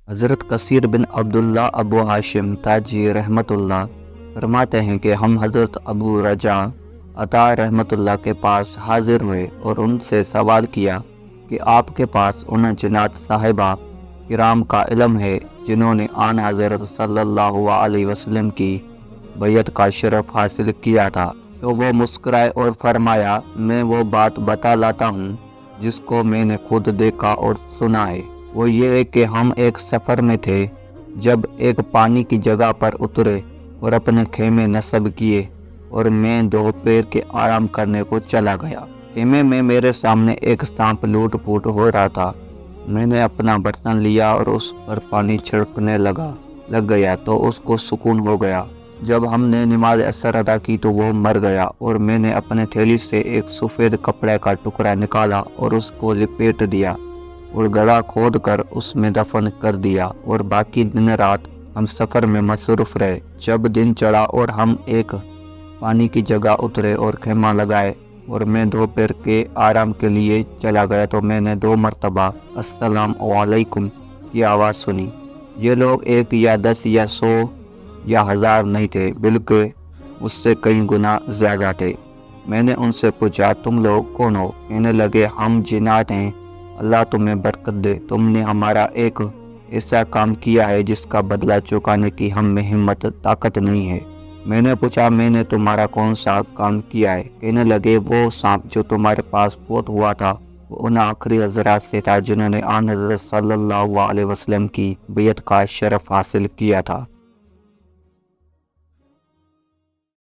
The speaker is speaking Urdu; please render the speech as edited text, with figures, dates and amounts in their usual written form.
حضرت کثیر بن عبداللہ ابو ہاشم تاجی رحمۃ اللہ فرماتے ہیں کہ ہم حضرت ابو رجا عطا رحمۃ اللہ کے پاس حاضر ہوئے اور ان سے سوال کیا کہ آپ کے پاس ان جنات صاحبہ کرام کا علم ہے جنہوں نے آن حضرت صلی اللہ علیہ وسلم کی بیعت کا شرف حاصل کیا تھا؟ تو وہ مسکرائے اور فرمایا، میں وہ بات بتا لاتا ہوں جس کو میں نے خود دیکھا اور سنا ہے۔ وہ یہ ہے کہ ہم ایک سفر میں تھے، جب ایک پانی کی جگہ پر اترے اور اپنے خیمے نصب کیے اور میں دوپہر کے آرام کرنے کو چلا گیا۔ خیمے میں میرے سامنے ایک سانپ لوٹ پوٹ ہو رہا تھا۔ میں نے اپنا برتن لیا اور اس پر پانی چھڑکنے لگ گیا تو اس کو سکون ہو گیا۔ جب ہم نے نماز عصر ادا کی تو وہ مر گیا، اور میں نے اپنے تھیلی سے ایک سفید کپڑے کا ٹکڑا نکالا اور اس کو لپیٹ دیا اور گڑھا کھود کر اس میں دفن کر دیا، اور باقی دن رات ہم سفر میں مصروف رہے۔ جب دن چڑھا اور ہم ایک پانی کی جگہ اترے اور خیمہ لگائے اور میں دوپہر کے آرام کے لیے چلا گیا تو میں نے 2 مرتبہ السلام علیکم کی آواز سنی۔ یہ لوگ 1 یا 10 یا 100 یا 1000 نہیں تھے، بلکہ اس سے کئی گنا زیادہ تھے۔ میں نے ان سے پوچھا، تم لوگ کون ہو؟ کہنے لگے، ہم جنات ہیں، اللہ تمہیں برکت دے، تم نے ہمارا ایک ایسا کام کیا ہے جس کا بدلہ چکانے کی ہم میں ہمت طاقت نہیں ہے۔ میں نے پوچھا، میں نے تمہارا کون سا کام کیا ہے؟ کہنے لگے، وہ سانپ جو تمہارے پاس فوت ہوا تھا وہ ان آخری حضرات سے تھا جنہوں نے آن حضرت صلی اللہ علیہ وسلم کی بیعت کا شرف حاصل کیا تھا۔